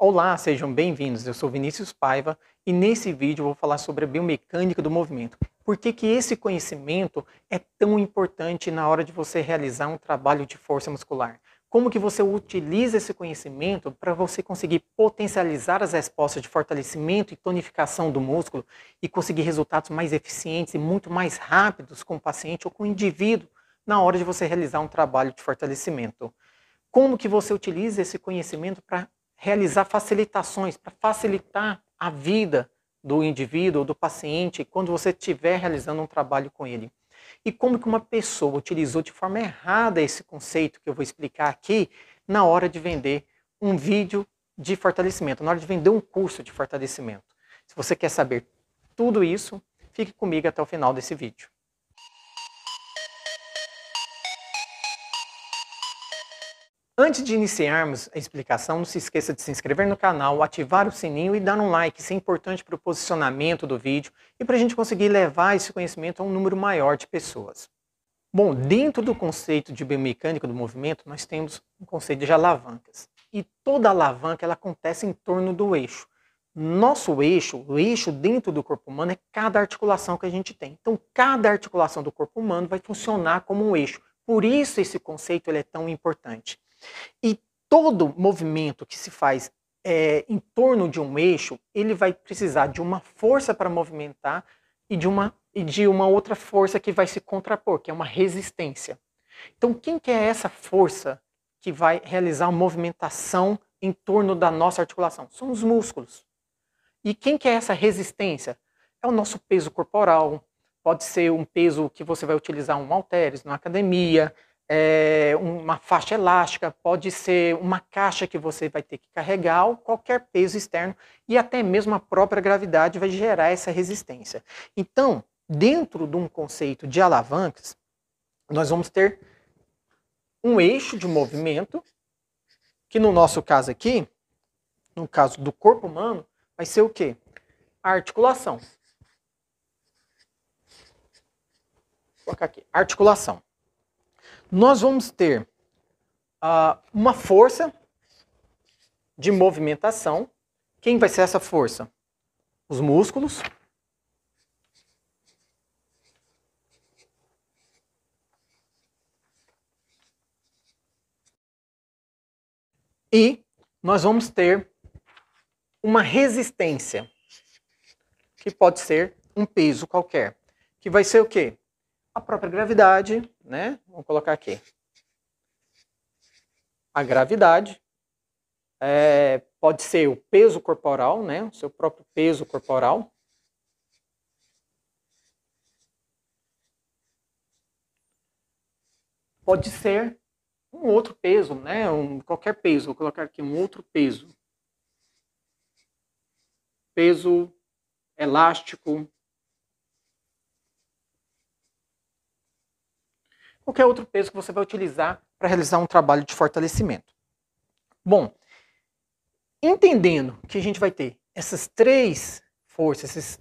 Olá, sejam bem-vindos. Eu sou Vinícius Paiva e nesse vídeo eu vou falar sobre a biomecânica do movimento. Por que que esse conhecimento é tão importante na hora de você realizar um trabalho de força muscular? Como que você utiliza esse conhecimento para você conseguir potencializar as respostas de fortalecimento e tonificação do músculo e conseguir resultados mais eficientes e muito mais rápidos com o paciente ou com o indivíduo na hora de você realizar um trabalho de fortalecimento? Como que você utiliza esse conhecimento para realizar facilitações, para facilitar a vida do indivíduo ou do paciente quando você estiver realizando um trabalho com ele? E como que uma pessoa utilizou de forma errada esse conceito que eu vou explicar aqui na hora de vender um vídeo de fortalecimento, na hora de vender um curso de fortalecimento. Se você quer saber tudo isso, fique comigo até o final desse vídeo. Antes de iniciarmos a explicação, não se esqueça de se inscrever no canal, ativar o sininho e dar um like. Isso é importante para o posicionamento do vídeo e para a gente conseguir levar esse conhecimento a um número maior de pessoas. Bom, dentro do conceito de biomecânica do movimento, nós temos um conceito de alavancas. E toda alavanca ela acontece em torno do eixo. Nosso eixo, o eixo dentro do corpo humano é cada articulação que a gente tem. Então, cada articulação do corpo humano vai funcionar como um eixo. Por isso esse conceito ele é tão importante. E todo movimento que se faz em torno de um eixo, ele vai precisar de uma força para movimentar e de uma outra força que vai se contrapor, que é uma resistência. Então, quem que é essa força que vai realizar a movimentação em torno da nossa articulação? São os músculos. E quem que é essa resistência? É o nosso peso corporal. Pode ser um peso que você vai utilizar um halteres na academia, uma faixa elástica, pode ser uma caixa que você vai ter que carregar, ou qualquer peso externo, e até mesmo a própria gravidade vai gerar essa resistência. Então, dentro de um conceito de alavancas, nós vamos ter um eixo de movimento, que no nosso caso aqui, no caso do corpo humano, vai ser o quê? A articulação. Vou colocar aqui, articulação. Nós vamos ter uma força de movimentação. Quem vai ser essa força? Os músculos. E nós vamos ter uma resistência, que pode ser um peso qualquer. Que vai ser o quê? A própria gravidade, né? Vamos colocar aqui. A gravidade pode ser o peso corporal, né? O seu próprio peso corporal. Pode ser um outro peso, né? Qualquer peso. Vou colocar aqui um outro peso. Peso elástico. Qualquer outro peso que você vai utilizar para realizar um trabalho de fortalecimento. Bom, entendendo que a gente vai ter essas três forças,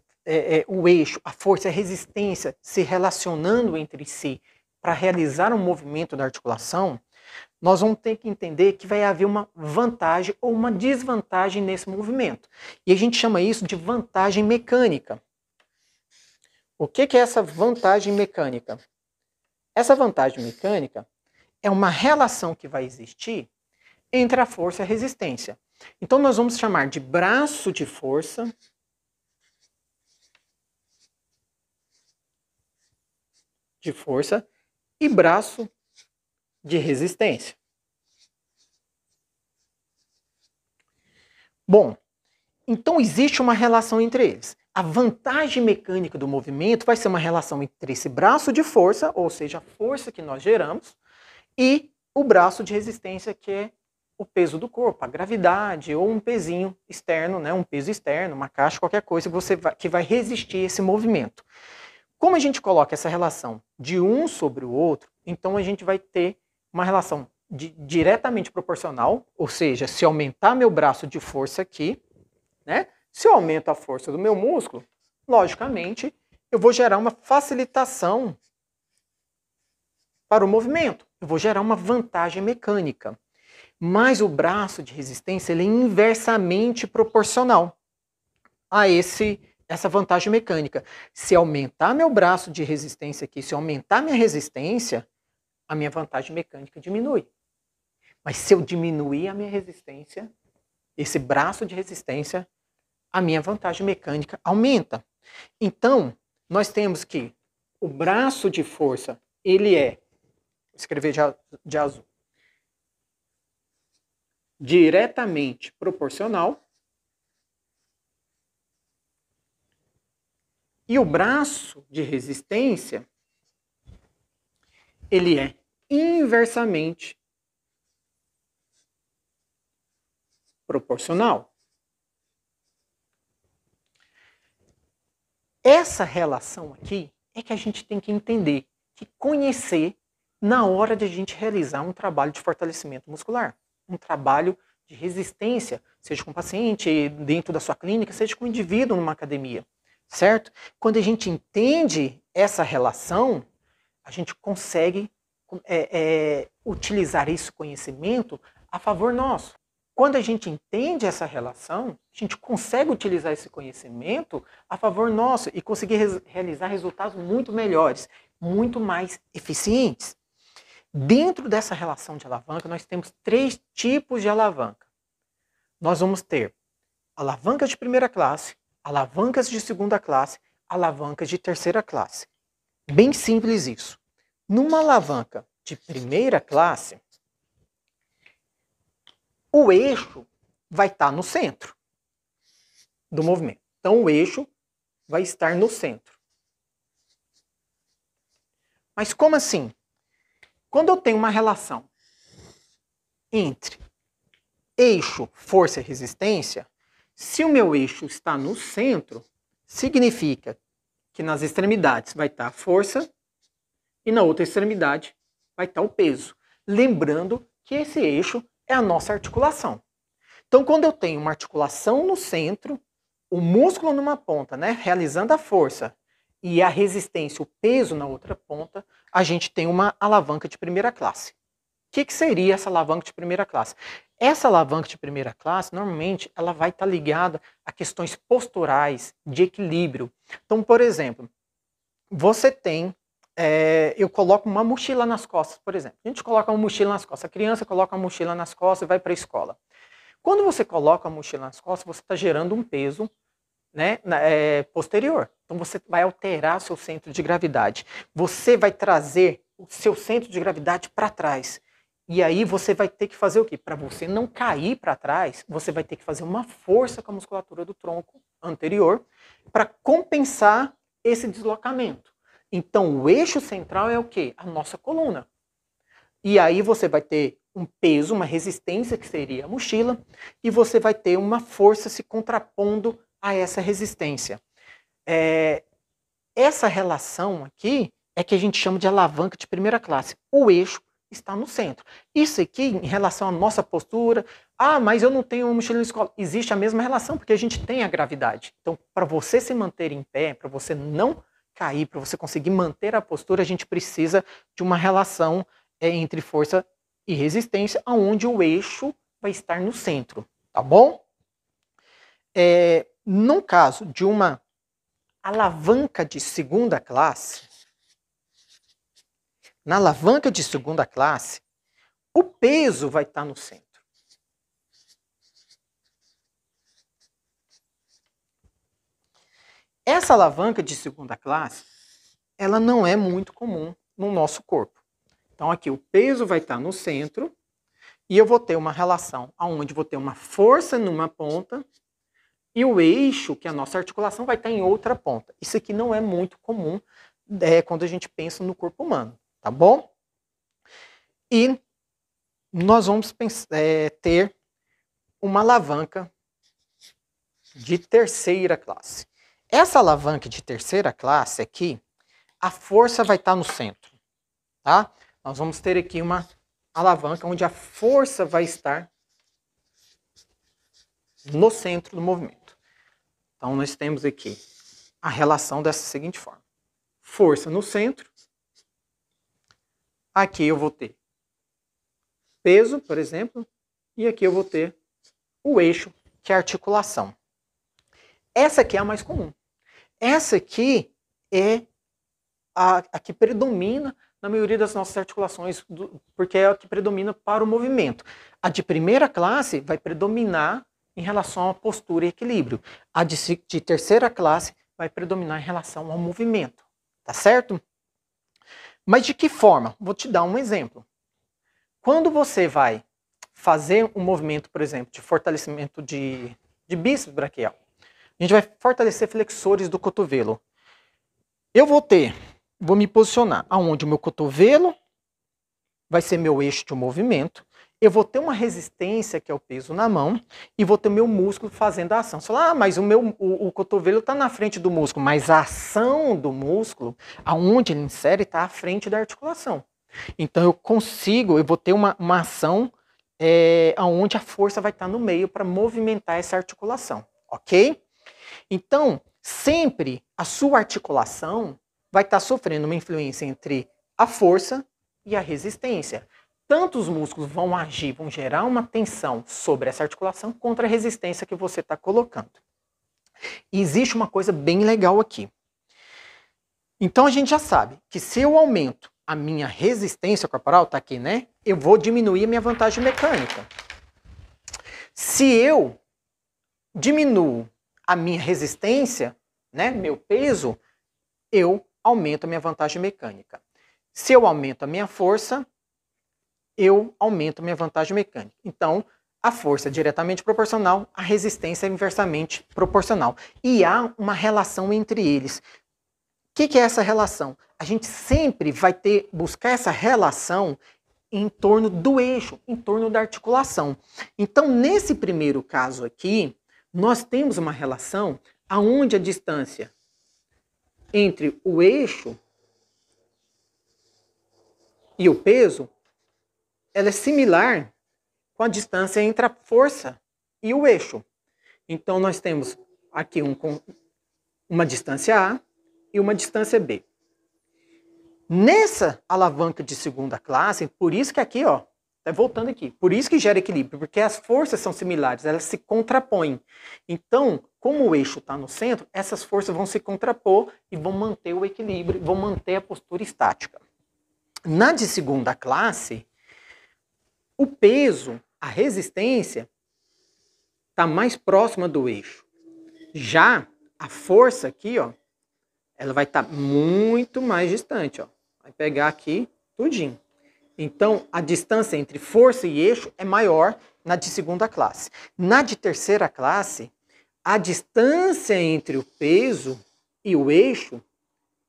o eixo, a força e a resistência se relacionando entre si para realizar um movimento da articulação, nós vamos ter que entender que vai haver uma vantagem ou uma desvantagem nesse movimento. E a gente chama isso de vantagem mecânica. O que é essa vantagem mecânica? Essa vantagem mecânica é uma relação que vai existir entre a força e a resistência. Então nós vamos chamar de braço de força e braço de resistência. Bom, então existe uma relação entre eles. A vantagem mecânica do movimento vai ser uma relação entre esse braço de força, ou seja, a força que nós geramos, e o braço de resistência, que é o peso do corpo, a gravidade, ou um pezinho externo, né? Um peso externo, uma caixa, qualquer coisa que vai resistir a esse movimento. Como a gente coloca essa relação de um sobre o outro, então a gente vai ter uma relação diretamente proporcional, ou seja, se aumentar meu braço de força aqui, né? Se eu aumento a força do meu músculo, logicamente, eu vou gerar uma facilitação para o movimento. Eu vou gerar uma vantagem mecânica. mas o braço de resistência ele é inversamente proporcional a essa vantagem mecânica. Se aumentar meu braço de resistência aqui, se aumentar minha resistência, a minha vantagem mecânica diminui. Mas se eu diminuir a minha resistência, esse braço de resistência, a minha vantagem mecânica aumenta. Então, nós temos que o braço de força, ele é, vou escrever de azul, diretamente proporcional. E o braço de resistência, ele é inversamente proporcional. Essa relação aqui é que a gente tem que entender, que conhecer na hora de a gente realizar um trabalho de fortalecimento muscular, um trabalho de resistência, seja com o paciente dentro da sua clínica, seja com o indivíduo numa academia, certo? Quando a gente entende essa relação, a gente consegue utilizar esse conhecimento a favor nosso. Quando a gente entende essa relação, a gente consegue utilizar esse conhecimento a favor nosso e conseguir realizar resultados muito melhores, muito mais eficientes. Dentro dessa relação de alavanca, nós temos 3 tipos de alavanca. Nós vamos ter alavancas de primeira classe, alavancas de segunda classe, alavancas de terceira classe. Bem simples isso. Numa alavanca de primeira classe, o eixo vai estar no centro do movimento. Então, o eixo vai estar no centro. Mas como assim? Quando eu tenho uma relação entre eixo, força e resistência, se o meu eixo está no centro, significa que nas extremidades vai estar a força e na outra extremidade vai estar o peso. Lembrando que esse eixo é a nossa articulação. Então, quando eu tenho uma articulação no centro, o músculo numa ponta, né, realizando a força, e a resistência, o peso na outra ponta, a gente tem uma alavanca de primeira classe. O que seria essa alavanca de primeira classe? Essa alavanca de primeira classe, normalmente, ela vai estar ligada a questões posturais, de equilíbrio. Então, por exemplo, você tem eu coloco uma mochila nas costas, por exemplo. A gente coloca uma mochila nas costas. A criança coloca uma mochila nas costas e vai para a escola. Quando você coloca a mochila nas costas, você está gerando um peso, né, posterior. Então você vai alterar seu centro de gravidade. Você vai trazer o seu centro de gravidade para trás. E aí você vai ter que fazer o quê? Para você não cair para trás, você vai ter que fazer uma força com a musculatura do tronco anterior para compensar esse deslocamento. Então, o eixo central é o quê? A nossa coluna. E aí você vai ter um peso, uma resistência, que seria a mochila, e você vai ter uma força se contrapondo a essa resistência. Essa relação aqui é que a gente chama de alavanca de primeira classe. O eixo está no centro. Isso aqui, em relação à nossa postura, mas eu não tenho uma mochila na escola. Existe a mesma relação, porque a gente tem a gravidade. Então, para você se manter em pé, para você não cair, para você conseguir manter a postura, a gente precisa de uma relação entre força e resistência, onde o eixo vai estar no centro, tá bom? No caso de uma alavanca de segunda classe, na alavanca de segunda classe, o peso vai estar no centro. Essa alavanca de segunda classe, ela não é muito comum no nosso corpo. Então aqui o peso vai estar no centro e eu vou ter uma relação onde vou ter uma força numa ponta e o eixo, que é a nossa articulação, vai estar em outra ponta. Isso aqui não é muito comum quando a gente pensa no corpo humano, tá bom? E nós vamos ter uma alavanca de terceira classe. Essa alavanca de terceira classe aqui, a força vai estar no centro, tá? Nós vamos ter aqui uma alavanca onde a força vai estar no centro do movimento. Então, nós temos aqui a relação dessa seguinte forma. Força no centro. Aqui eu vou ter peso, por exemplo, e aqui eu vou ter o eixo, que é a articulação. Essa aqui é a mais comum. Essa aqui é a que predomina na maioria das nossas articulações, porque é a que predomina para o movimento. A de primeira classe vai predominar em relação à postura e equilíbrio. A de terceira classe vai predominar em relação ao movimento. Tá certo? Mas de que forma? Vou te dar um exemplo. Quando você vai fazer um movimento, por exemplo, de fortalecimento de bíceps braquial, a gente vai fortalecer flexores do cotovelo. Eu vou me posicionar aonde o meu cotovelo vai ser meu eixo de movimento, eu vou ter uma resistência, que é o peso na mão, e vou ter o meu músculo fazendo a ação. Você fala, mas o cotovelo está na frente do músculo, mas a ação do músculo, aonde ele insere, está à frente da articulação. Então eu vou ter uma ação onde a força vai estar no meio para movimentar essa articulação, ok? Então, sempre a sua articulação vai estar sofrendo uma influência entre a força e a resistência. Tanto os músculos vão agir, vão gerar uma tensão sobre essa articulação contra a resistência que você está colocando. E existe uma coisa bem legal aqui. Então a gente já sabe que se eu aumento a minha resistência corporal, tá aqui, né? Eu vou diminuir a minha vantagem mecânica. Se eu diminuo a minha resistência, né, meu peso, eu aumento a minha vantagem mecânica. Se eu aumento a minha força, eu aumento a minha vantagem mecânica. Então, a força é diretamente proporcional, a resistência é inversamente proporcional. E há uma relação entre eles. O que é essa relação? A gente sempre vai buscar essa relação em torno do eixo, em torno da articulação. Então, nesse primeiro caso aqui, nós temos uma relação aonde a distância entre o eixo e o peso, ela é similar com a distância entre a força e o eixo. Então, nós temos aqui uma distância A e uma distância B. Nessa alavanca de segunda classe, por isso que aqui, ó, tá voltando aqui, por isso que gera equilíbrio, porque as forças são similares, elas se contrapõem. Então, como o eixo está no centro, essas forças vão se contrapor e vão manter o equilíbrio, vão manter a postura estática. Na de segunda classe, o peso, a resistência, está mais próxima do eixo. Já a força aqui, ó, ela vai estar muito mais distante, ó. Vai pegar aqui tudinho. Então, a distância entre força e eixo é maior na de segunda classe. Na de terceira classe, a distância entre o peso e o eixo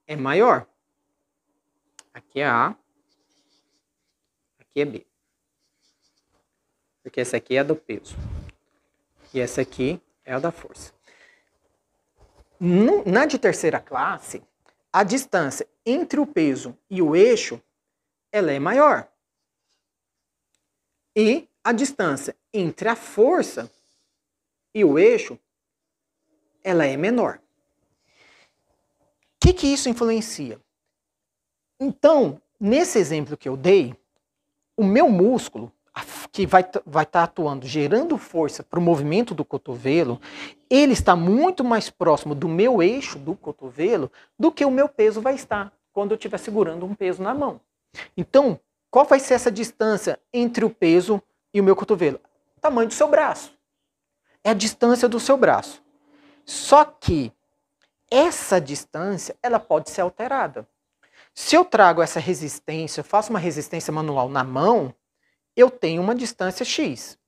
é maior. Aqui é A, aqui é B. Porque essa aqui é a do peso. E essa aqui é a da força. Na de terceira classe, a distância entre o peso e o eixo, ela é maior. E a distância entre a força e o eixo, ela é menor. O que isso influencia? Então, nesse exemplo que eu dei, o meu músculo, que vai estar atuando, gerando força para o movimento do cotovelo, ele está muito mais próximo do meu eixo do cotovelo do que o meu peso vai estar quando eu estiver segurando um peso na mão. Então, qual vai ser essa distância entre o peso e o meu cotovelo? O tamanho do seu braço. É a distância do seu braço. Só que essa distância, ela pode ser alterada. Se eu trago essa resistência, faço uma resistência manual na mão, eu tenho uma distância X.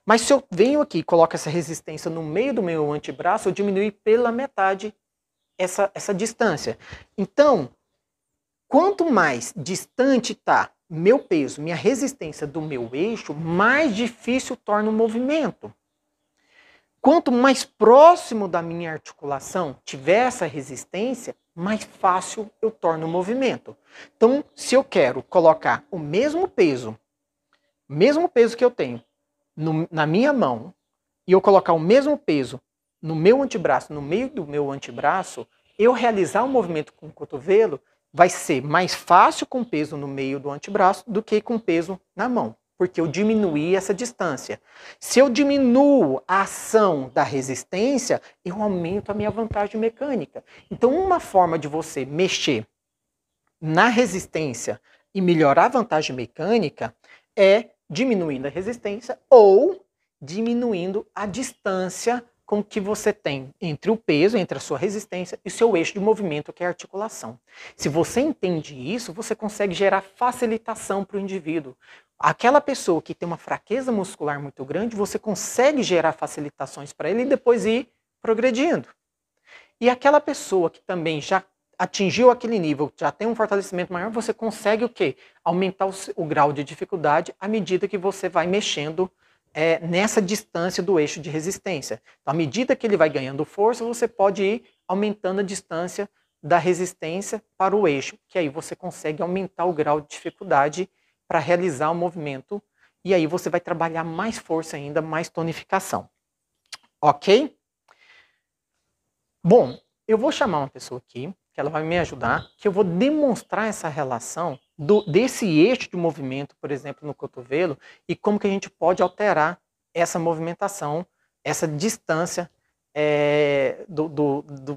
Mas se eu venho aqui e coloco essa resistência no meio do meu antebraço, eu diminui pela metade essa distância. Então, quanto mais distante está meu peso, minha resistência do meu eixo, mais difícil torna o movimento. Quanto mais próximo da minha articulação tiver essa resistência, mais fácil eu torno o movimento. Então, se eu quero colocar o mesmo peso que eu tenho na minha mão, e eu colocar o mesmo peso no meu antebraço, no meio do meu antebraço, eu realizar um movimento com o cotovelo vai ser mais fácil com peso no meio do antebraço do que com peso na mão. porque eu diminuí essa distância. Se eu diminuo a ação da resistência, eu aumento a minha vantagem mecânica. Então, uma forma de você mexer na resistência e melhorar a vantagem mecânica é diminuindo a resistência ou diminuindo a distância com que você tem entre o peso, entre a sua resistência e o seu eixo de movimento, que é a articulação. Se você entende isso, você consegue gerar facilitação para o indivíduo. Aquela pessoa que tem uma fraqueza muscular muito grande, você consegue gerar facilitações para ele e depois ir progredindo. E aquela pessoa que também já atingiu aquele nível, já tem um fortalecimento maior, você consegue o quê? Aumentar o grau de dificuldade à medida que você vai mexendo nessa distância do eixo de resistência. Então, à medida que ele vai ganhando força, você pode ir aumentando a distância da resistência para o eixo, que aí você consegue aumentar o grau de dificuldade para realizar o movimento, e aí você vai trabalhar mais força ainda, mais tonificação. Ok? Bom, eu vou chamar uma pessoa aqui, que ela vai me ajudar, que eu vou demonstrar essa relação desse eixo de movimento, por exemplo, no cotovelo, e como que a gente pode alterar essa movimentação, essa distância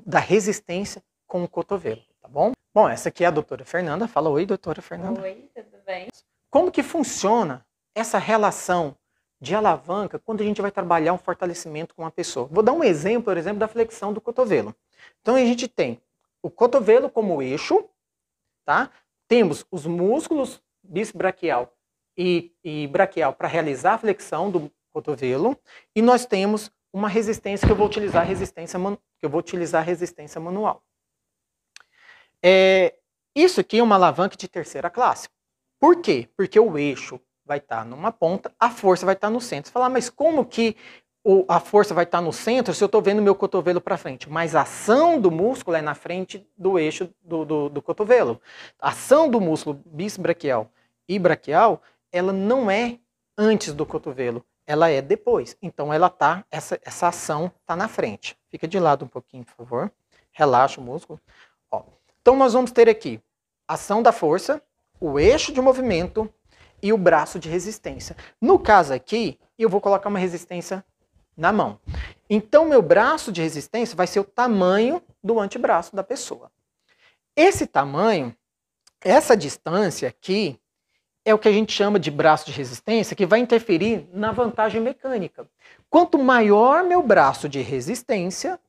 da resistência com o cotovelo, tá bom? Bom, essa aqui é a doutora Fernanda. Fala oi, doutora Fernanda. Oi, tudo bem? Como que funciona essa relação de alavanca quando a gente vai trabalhar um fortalecimento com uma pessoa? Vou dar um exemplo, por exemplo, da flexão do cotovelo. Então a gente tem o cotovelo como eixo, tá? Temos os músculos bíceps braquial e braquial para realizar a flexão do cotovelo, e nós temos uma resistência que eu vou utilizar resistência manual. Isso aqui é uma alavanca de terceira classe. Por quê? Porque o eixo vai estar numa ponta, a força vai estar no centro. Você fala, mas como que a força vai estar no centro se eu estou vendo meu cotovelo para frente? Mas a ação do músculo é na frente do eixo do cotovelo. A ação do músculo bíceps braquial e braquial, ela não é antes do cotovelo, ela é depois. Então essa ação está na frente. Fica de lado um pouquinho, por favor. Relaxa o músculo. Ó. Então nós vamos ter aqui a ação da força, o eixo de movimento e o braço de resistência. No caso aqui, eu vou colocar uma resistência na mão. Então, meu braço de resistência vai ser o tamanho do antebraço da pessoa. Esse tamanho, essa distância aqui, é o que a gente chama de braço de resistência, que vai interferir na vantagem mecânica. Quanto maior meu braço de resistência,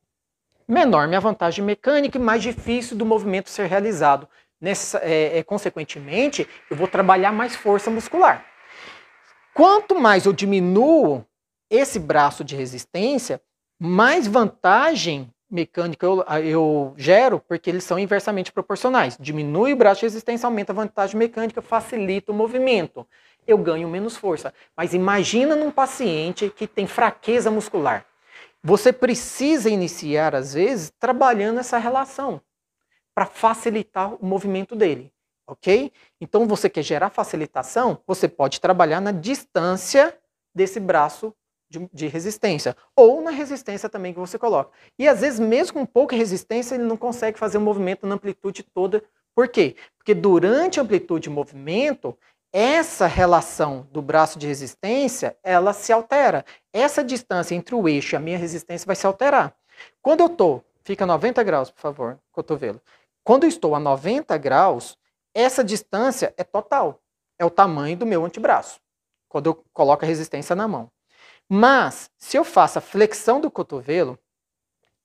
menor minha vantagem mecânica e mais difícil do movimento ser realizado. Consequentemente, eu vou trabalhar mais força muscular. Quanto mais eu diminuo esse braço de resistência, mais vantagem mecânica eu gero, porque eles são inversamente proporcionais. Diminui o braço de resistência, aumenta a vantagem mecânica, facilita o movimento. Eu ganho menos força. Mas imagina num paciente que tem fraqueza muscular. Você precisa iniciar, às vezes, trabalhando essa relação para facilitar o movimento dele, ok? Então, você quer gerar facilitação, você pode trabalhar na distância desse braço de resistência, ou na resistência também que você coloca. E, às vezes, mesmo com pouca resistência, ele não consegue fazer o movimento na amplitude toda. Por quê? Porque durante a amplitude de movimento, essa relação do braço de resistência, ela se altera. Essa distância entre o eixo e a minha resistência vai se alterar. Quando eu estou, fica 90 graus, por favor, cotovelo. Quando eu estou a 90 graus, essa distância é total. É o tamanho do meu antebraço, quando eu coloco a resistência na mão. Mas, se eu faço a flexão do cotovelo,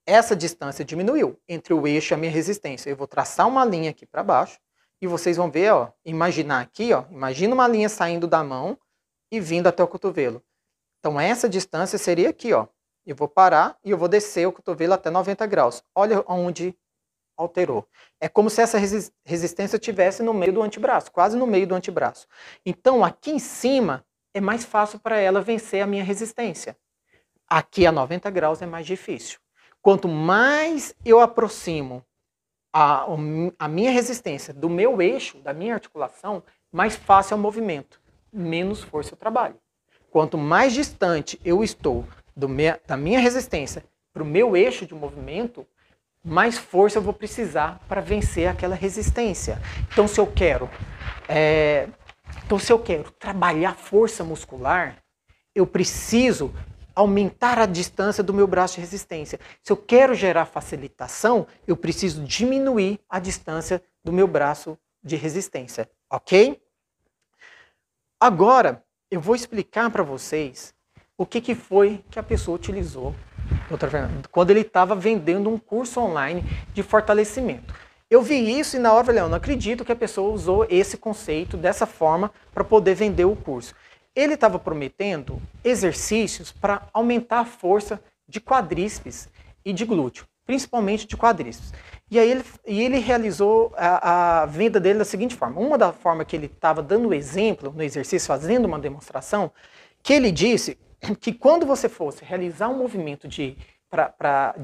essa distância diminuiu entre o eixo e a minha resistência. Eu vou traçar uma linha aqui para baixo e vocês vão ver, ó, imaginar aqui, ó, imagina uma linha saindo da mão e vindo até o cotovelo. Então, essa distância seria aqui, ó. Eu vou parar e eu vou descer o cotovelo até 90 graus. Olha onde alterou. É como se essa resistência estivesse no meio do antebraço, quase no meio do antebraço. Então, aqui em cima, é mais fácil para ela vencer a minha resistência. Aqui a 90 graus é mais difícil. Quanto mais eu aproximo a minha resistência do meu eixo, da minha articulação, mais fácil é o movimento, menos força eu trabalho. Quanto mais distante eu estou da minha resistência para o meu eixo de movimento, mais força eu vou precisar para vencer aquela resistência. Então, se eu quero Então, se eu quero trabalhar força muscular, eu preciso aumentar a distância do meu braço de resistência. Se eu quero gerar facilitação, eu preciso diminuir a distância do meu braço de resistência, ok? Agora, eu vou explicar para vocês o que foi que a pessoa utilizou, doutor Fernando, quando ele estava vendendo um curso online de fortalecimento. Eu vi isso e na hora eu falei, eu não acredito que a pessoa usou esse conceito dessa forma para poder vender o curso. Ele estava prometendo exercícios para aumentar a força de quadríceps e de glúteo, principalmente de quadríceps. E aí ele realizou a venda dele da seguinte forma. Uma da forma que ele estava dando exemplo no exercício, fazendo uma demonstração, que ele disse que quando você fosse realizar um movimento de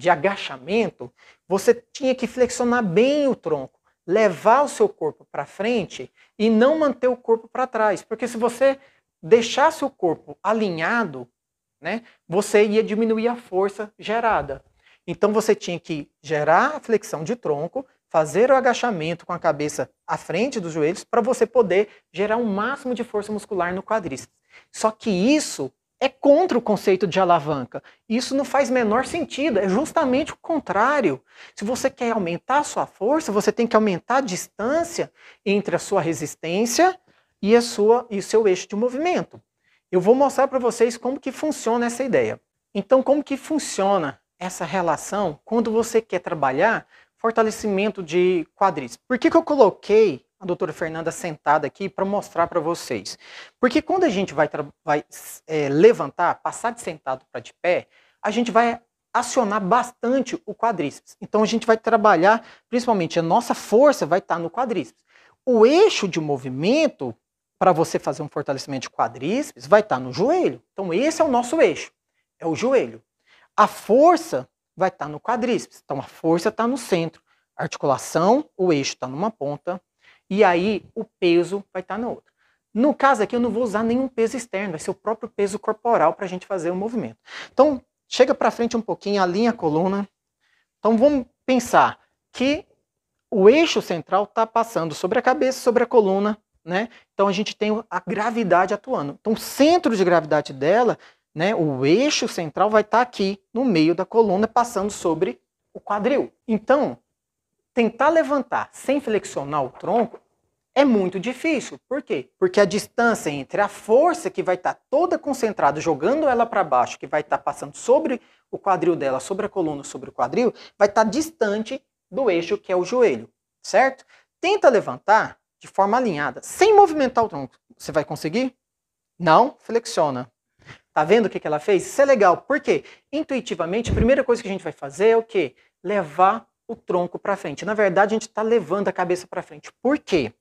agachamento, você tinha que flexionar bem o tronco, levar o seu corpo para frente e não manter o corpo para trás. Porque se você deixasse o corpo alinhado, né, você ia diminuir a força gerada. Então você tinha que gerar a flexão de tronco, fazer o agachamento com a cabeça à frente dos joelhos para você poder gerar um máximo de força muscular no quadríceps. Só que isso é contra o conceito de alavanca. Isso não faz menor sentido, é justamente o contrário. Se você quer aumentar a sua força, você tem que aumentar a distância entre a sua resistência e o seu eixo de movimento. Eu vou mostrar para vocês como que funciona essa ideia. Então, como que funciona essa relação quando você quer trabalhar fortalecimento de quadríceps? Por que eu coloquei a doutora Fernanda sentada aqui para mostrar para vocês? Porque quando a gente vai levantar, passar de sentado para de pé, a gente vai acionar bastante o quadríceps. Então a gente vai trabalhar, principalmente a nossa força vai estar no quadríceps. O eixo de movimento para você fazer um fortalecimento de quadríceps vai estar no joelho. Então esse é o nosso eixo, é o joelho. A força vai estar no quadríceps. Então a força está no centro. A articulação, o eixo está numa ponta. E aí o peso vai estar na outra. No caso aqui eu não vou usar nenhum peso externo, vai ser o próprio peso corporal para a gente fazer o movimento. Então chega para frente um pouquinho, alinha a coluna. Então vamos pensar que o eixo central está passando sobre a cabeça, sobre a coluna, né? Então a gente tem a gravidade atuando. Então o centro de gravidade dela, né, o eixo central vai estar aqui no meio da coluna, passando sobre o quadril. Então, tentar levantar sem flexionar o tronco é muito difícil. Por quê? Porque a distância entre a força que vai estar toda concentrada, jogando ela para baixo, que vai estar passando sobre o quadril dela, sobre a coluna, sobre o quadril, vai estar distante do eixo que é o joelho, certo? Tenta levantar de forma alinhada, sem movimentar o tronco. Você vai conseguir? Não, flexiona. Tá vendo o que ela fez? Isso é legal. Por quê? Intuitivamente, a primeira coisa que a gente vai fazer é o quê? Levar o tronco para frente. Na verdade, a gente está levando a cabeça para frente. Por quê?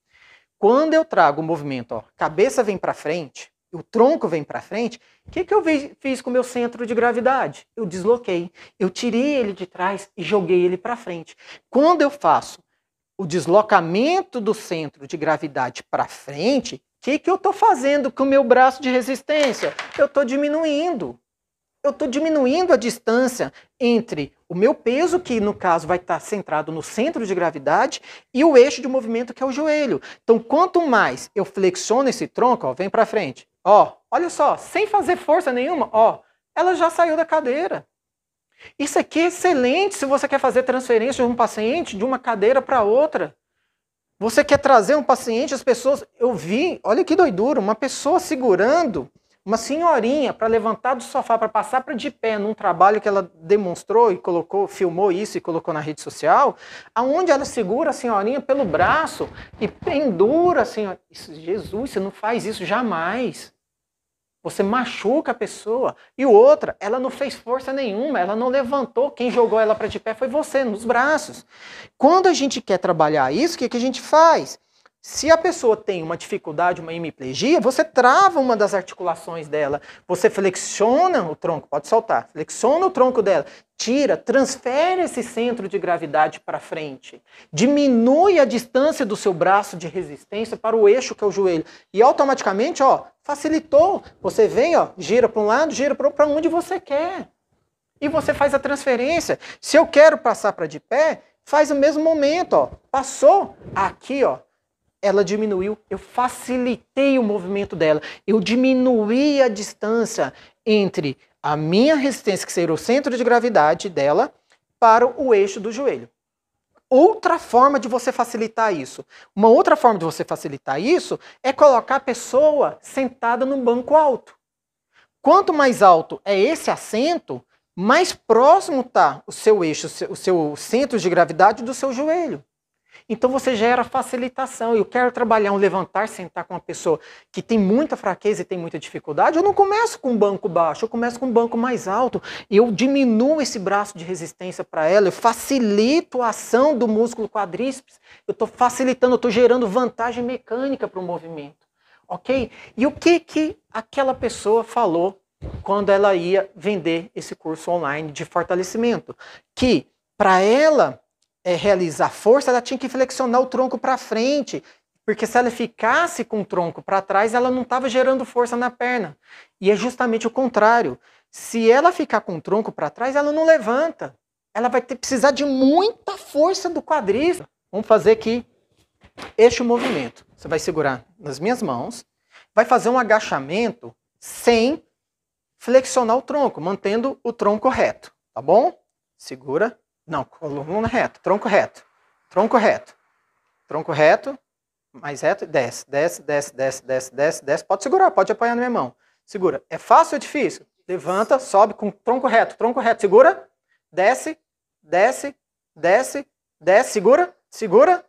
Quando eu trago o movimento, ó, cabeça vem para frente, o tronco vem para frente, o que eu fiz com o meu centro de gravidade? Eu desloquei. Eu tirei ele de trás e joguei ele para frente. Quando eu faço o deslocamento do centro de gravidade para frente, o que eu estou fazendo com o meu braço de resistência? Eu estou diminuindo. Eu estou diminuindo a distância entre o meu peso, que no caso vai estar centrado no centro de gravidade, e o eixo de movimento, que é o joelho. Então, quanto mais eu flexiono esse tronco, ó, vem para frente. Ó, olha só, sem fazer força nenhuma, ó, ela já saiu da cadeira. Isso aqui é excelente se você quer fazer transferência de um paciente de uma cadeira para outra. Você quer trazer um paciente, as pessoas... Eu vi, olha que doidura, uma pessoa segurando uma senhorinha para levantar do sofá, para passar para de pé num trabalho que ela demonstrou e colocou, filmou isso e colocou na rede social, aonde ela segura a senhorinha pelo braço e pendura a senhora. Jesus, você não faz isso jamais. Você machuca a pessoa. E outra, ela não fez força nenhuma, ela não levantou. Quem jogou ela para de pé foi você, nos braços. Quando a gente quer trabalhar isso, o que a gente faz? Se a pessoa tem uma dificuldade, uma hemiplegia, você trava uma das articulações dela. Você flexiona o tronco, pode soltar, flexiona o tronco dela, tira, transfere esse centro de gravidade para frente. Diminui a distância do seu braço de resistência para o eixo que é o joelho. E automaticamente, ó, facilitou. Você vem, ó, gira para um lado, gira para onde você quer. E você faz a transferência. Se eu quero passar para de pé, faz o mesmo momento, ó. Passou aqui, ó. ela diminuiu, eu facilitei o movimento dela, eu diminuí a distância entre a minha resistência, que seria o centro de gravidade dela, para o eixo do joelho. Outra forma de você facilitar isso. Uma outra forma de você facilitar isso é colocar a pessoa sentada num banco alto. Quanto mais alto é esse assento, mais próximo está o seu eixo, o seu centro de gravidade do seu joelho. Então você gera facilitação. Eu quero trabalhar um levantar, sentar com uma pessoa que tem muita fraqueza e tem muita dificuldade. Eu não começo com um banco baixo, eu começo com um banco mais alto. Eu diminuo esse braço de resistência para ela, eu facilito a ação do músculo quadríceps. Eu estou facilitando, eu estou gerando vantagem mecânica para o movimento. Ok? E o que aquela pessoa falou quando ela ia vender esse curso online de fortalecimento? Que para ela realizar força, ela tinha que flexionar o tronco para frente, porque se ela ficasse com o tronco para trás, ela não estava gerando força na perna. E é justamente o contrário. Se ela ficar com o tronco para trás, ela não levanta. Ela vai precisar de muita força do quadríceps. Vamos fazer aqui este movimento. Você vai segurar nas minhas mãos, vai fazer um agachamento sem flexionar o tronco, mantendo o tronco reto, tá bom? Segura. Não, coluna reta, tronco reto, tronco reto, tronco reto, mais reto, desce, desce, desce, desce, desce, desce, desce. Pode segurar, pode apoiar na minha mão. Segura. É fácil ou é difícil? Levanta, sobe com tronco reto, segura, desce, desce, desce, desce, segura, segura.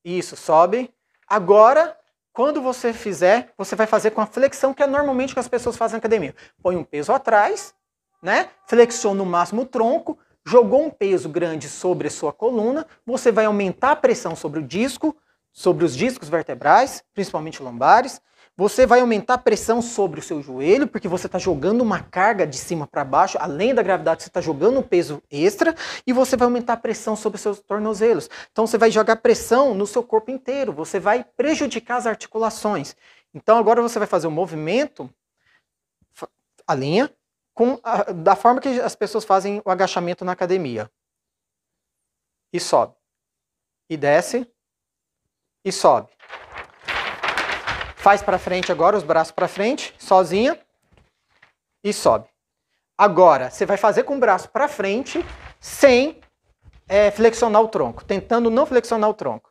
Isso, sobe. Agora, quando você fizer, você vai fazer com a flexão, que é normalmente o que as pessoas fazem na academia. Põe um peso atrás, né? Flexiona o máximo o tronco. Jogou um peso grande sobre a sua coluna, você vai aumentar a pressão sobre o disco, sobre os discos vertebrais, principalmente lombares. Você vai aumentar a pressão sobre o seu joelho, porque você está jogando uma carga de cima para baixo, além da gravidade, você está jogando um peso extra, e você vai aumentar a pressão sobre os seus tornozelos. Então você vai jogar pressão no seu corpo inteiro, você vai prejudicar as articulações. Então agora você vai fazer o movimento, a linha, da forma que as pessoas fazem o agachamento na academia. E sobe. E desce. E sobe. Faz para frente agora, os braços para frente, sozinha. E sobe. Agora, você vai fazer com o braço para frente, sem flexionar o tronco. Tentando não flexionar o tronco.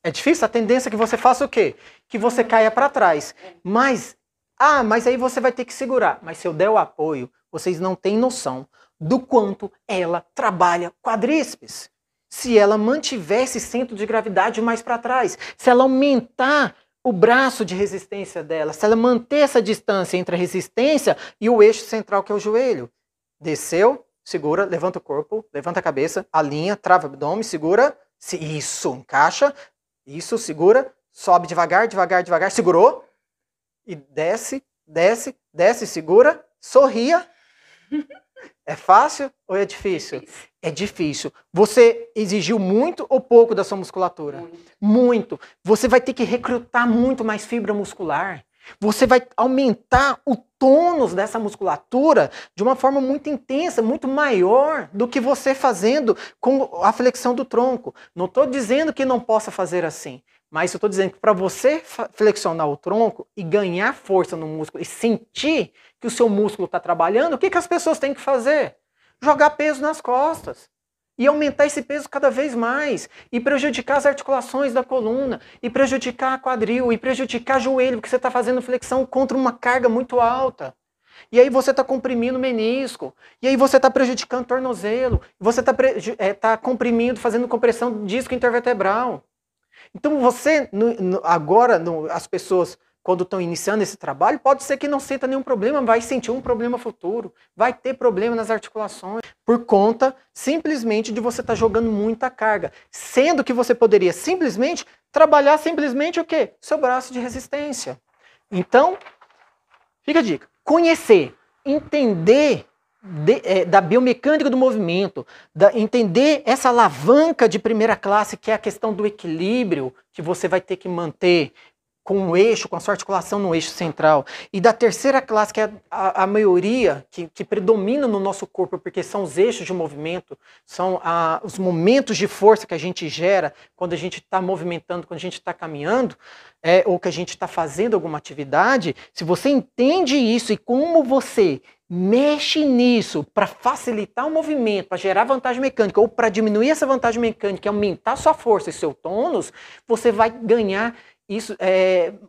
É difícil? A tendência é que você faça o quê? Que você caia para trás. Mas aí você vai ter que segurar. Mas se eu der o apoio, vocês não têm noção do quanto ela trabalha quadríceps. Se ela mantiver esse centro de gravidade mais para trás, se ela aumentar o braço de resistência dela, se ela manter essa distância entre a resistência e o eixo central, que é o joelho. Desceu, segura, levanta o corpo, levanta a cabeça, alinha, trava o abdômen, segura. Isso, encaixa. Isso, segura. Sobe devagar, devagar, devagar. Segurou. E desce, desce, desce, segura, sorria. É fácil ou é difícil? É difícil. Você exigiu muito ou pouco da sua musculatura? Muito. Você vai ter que recrutar muito mais fibra muscular. Você vai aumentar o tônus dessa musculatura de uma forma muito intensa, muito maior do que você fazendo com a flexão do tronco. Não estou dizendo que não possa fazer assim. Mas eu estou dizendo que para você flexionar o tronco e ganhar força no músculo e sentir que o seu músculo está trabalhando, o que as pessoas têm que fazer? Jogar peso nas costas. E aumentar esse peso cada vez mais. E prejudicar as articulações da coluna. E prejudicar a quadril. E prejudicar o joelho, porque você está fazendo flexão contra uma carga muito alta. E aí você está comprimindo o menisco. E aí você está prejudicando o tornozelo. Você está comprimindo, fazendo compressão do disco intervertebral. Então você, agora, as pessoas, quando estão iniciando esse trabalho, pode ser que não sinta nenhum problema, vai sentir um problema futuro, vai ter problema nas articulações, por conta simplesmente de você estar jogando muita carga. Sendo que você poderia simplesmente trabalhar simplesmente o quê? Seu braço de resistência. Então, fica a dica. Conhecer, entender da biomecânica do movimento, entender essa alavanca de primeira classe, que é a questão do equilíbrio, que você vai ter que manter com o eixo, com a sua articulação no eixo central. E da terceira classe, que é a maioria que predomina no nosso corpo, porque são os eixos de movimento, são os momentos de força que a gente gera quando a gente está movimentando, quando a gente está caminhando, ou que a gente está fazendo alguma atividade. Se você entende isso e como você mexe nisso para facilitar o movimento, para gerar vantagem mecânica ou para diminuir essa vantagem mecânica e aumentar sua força e seu tônus, você vai ganhar isso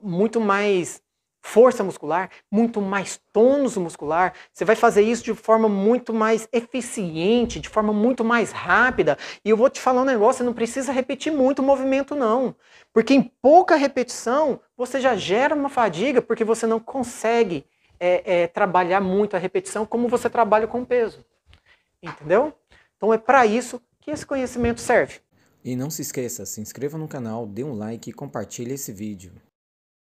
muito mais força muscular, muito mais tônus muscular. Você vai fazer isso de forma muito mais eficiente, de forma muito mais rápida. E eu vou te falar um negócio, você não precisa repetir muito o movimento não. Porque em pouca repetição, você já gera uma fadiga, porque você não consegue trabalhar muito a repetição como você trabalha com peso. Entendeu? Então é para isso que esse conhecimento serve. E não se esqueça, se inscreva no canal, dê um like e compartilhe esse vídeo.